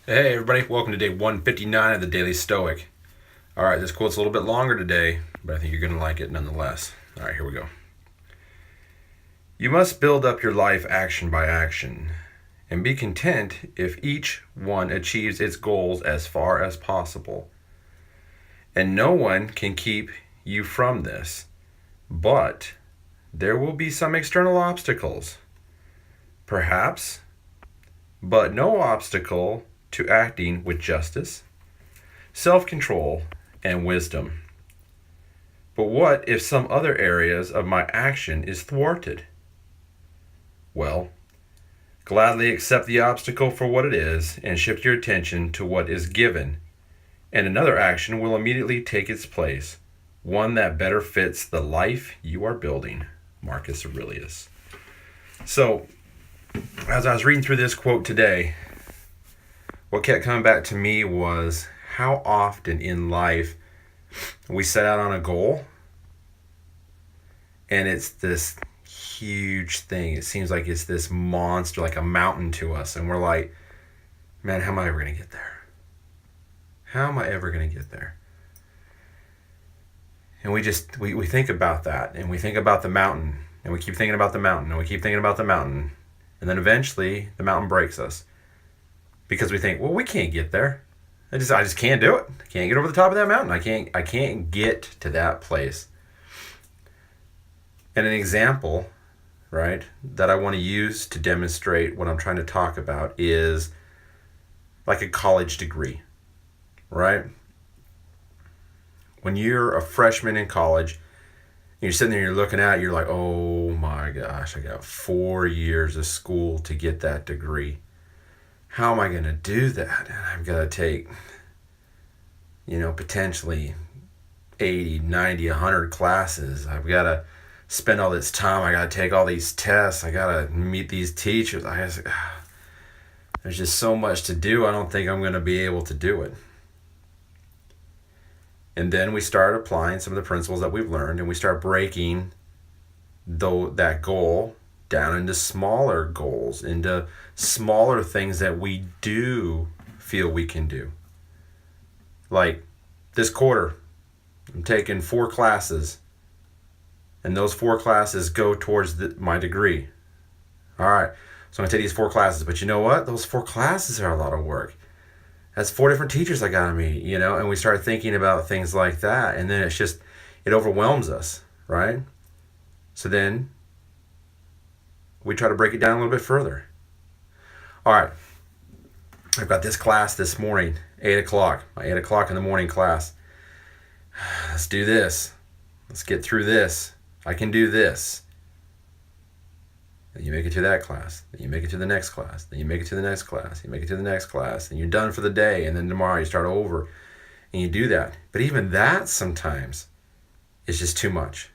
Hey everybody, welcome to day 159 of the Daily Stoic. Alright, this quote's a little bit longer today, but I think you're going to like it nonetheless. Alright, here we go. You must build up your life action by action, and be content if each one achieves its goals as far as possible. And no one can keep you from this, but there will be some external obstacles. Perhaps, but no obstacle to acting with justice, self-control, and wisdom. But what if some other areas of my action is thwarted? Well, gladly accept the obstacle for what it is and shift your attention to what is given, and another action will immediately take its place, one that better fits the life you are building. Marcus Aurelius. So, as I was reading through this quote today, what kept coming back to me was how often in life we set out on a goal and it's this huge thing. It seems like it's this monster, like a mountain to us. And we're like, man, how am I ever going to get there? How am I ever going to get there? And we think about that, and we think about the mountain, and we keep thinking about the mountain, and we keep thinking about the mountain. And then eventually the mountain breaks us. Because we think, well, we can't get there. I just can't do it. I can't get over the top of that mountain. I can't get to that place. And an example, right, that I want to use to demonstrate what I'm trying to talk about is like a college degree, right? When you're a freshman in college, and you're sitting there, you're looking at it, you're like, oh my gosh, I got 4 years of school to get that degree. How am I going to do that? And I've got to take, potentially 80, 90, 100 classes. I've got to spend all this time. I got to take all these tests. I got to meet these teachers. There's just so much to do. I don't think I'm going to be able to do it. And then we start applying some of the principles that we've learned, and we start breaking that goal down into smaller goals, into smaller things that we do feel we can do. Like this quarter, I'm taking 4 classes, and those 4 classes go towards my degree. All right, so I'm gonna take these 4 classes, but you know what? Those 4 classes are a lot of work. That's 4 different teachers I gotta meet, and we start thinking about things like that, and then it overwhelms us, right? So then we try to break it down a little bit further. All right, I've got this class this morning, 8 o'clock, my 8 o'clock in the morning class. Let's do this. Let's get through this. I can do this. Then you make it to that class. Then you make it to the next class. Then you make it to the next class. You make it to the next class. And you're done for the day. And then tomorrow you start over. And you do that. But even that sometimes is just too much.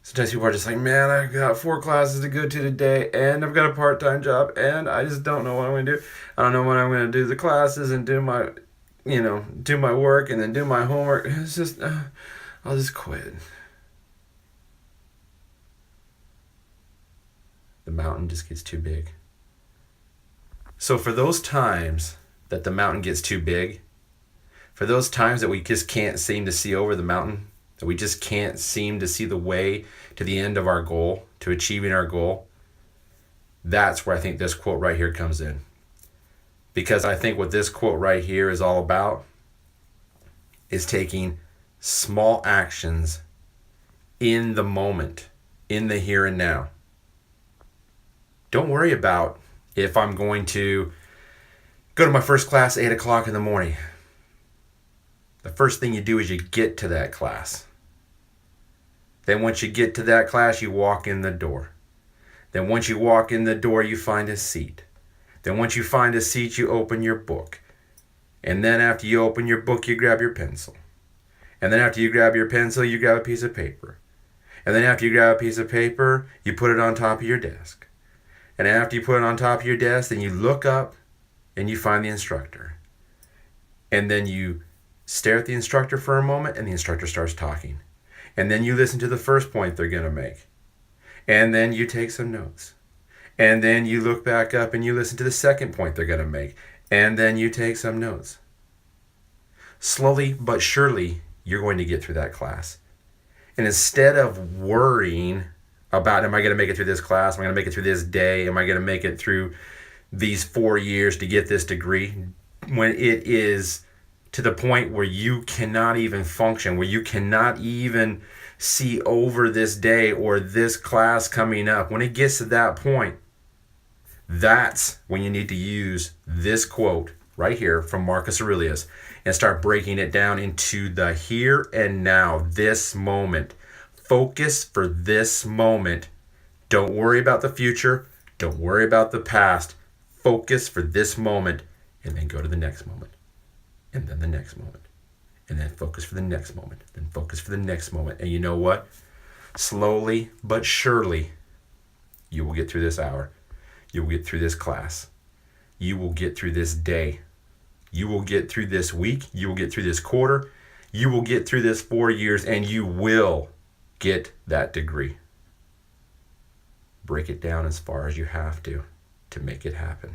Sometimes people are just like, man, I've got 4 classes to go to today, and I've got a part-time job, and I just don't know what I'm going to do. I don't know when I'm going to do the classes and do my work and then do my homework. It's just, I'll just quit. The mountain just gets too big. So for those times that the mountain gets too big, for those times that we just can't seem to see over the mountain, that we just can't seem to see the way to the end of our goal, to achieving our goal, that's where I think this quote right here comes in. Because I think what this quote right here is all about is taking small actions in the moment, in the here and now. Don't worry about if I'm going to go to my first class at 8 o'clock in the morning. The first thing you do is you get to that class. Then once you get to that class, you walk in the door. Then once you walk in the door, you find a seat. Then once you find a seat, you open your book. And then after you open your book, you grab your pencil. And then after you grab your pencil, you grab a piece of paper. And then after you grab a piece of paper, you put it on top of your desk. And after you put it on top of your desk, then you look up and you find the instructor. And then you stare at the instructor for a moment, and the instructor starts talking. And then you listen to the first point they're going to make. And then you take some notes. And then you look back up and you listen to the second point they're going to make. And then you take some notes. Slowly but surely, you're going to get through that class. And instead of worrying about, am I going to make it through this class? Am I going to make it through this day? Am I going to make it through these 4 years to get this degree? When it is to the point where you cannot even function, where you cannot even see over this day or this class coming up, when it gets to that point, that's when you need to use this quote right here from Marcus Aurelius and start breaking it down into the here and now, this moment. Focus for this moment. Don't worry about the future. Don't worry about the past. Focus for this moment, and then go to the next moment. And then the next moment. And then focus for the next moment. Then focus for the next moment. And you know what? Slowly but surely, you will get through this hour. You will get through this class. You will get through this day. You will get through this week. You will get through this quarter. You will get through this 4 years, and you will get that degree. Break it down as far as you have to make it happen.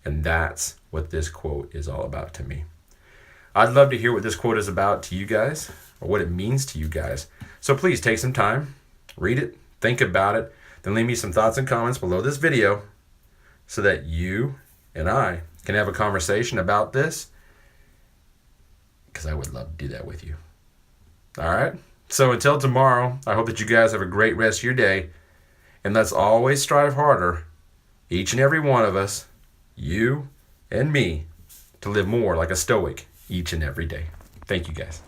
And that's what this quote is all about to me. I'd love to hear what this quote is about to you guys, or what it means to you guys. So please take some time, read it, think about it, then leave me some thoughts and comments below this video so that you and I can have a conversation about this, because I would love to do that with you. All right? So until tomorrow, I hope that you guys have a great rest of your day, and let's always strive harder, each and every one of us, you and me, to live more like a Stoic each and every day. Thank you, guys.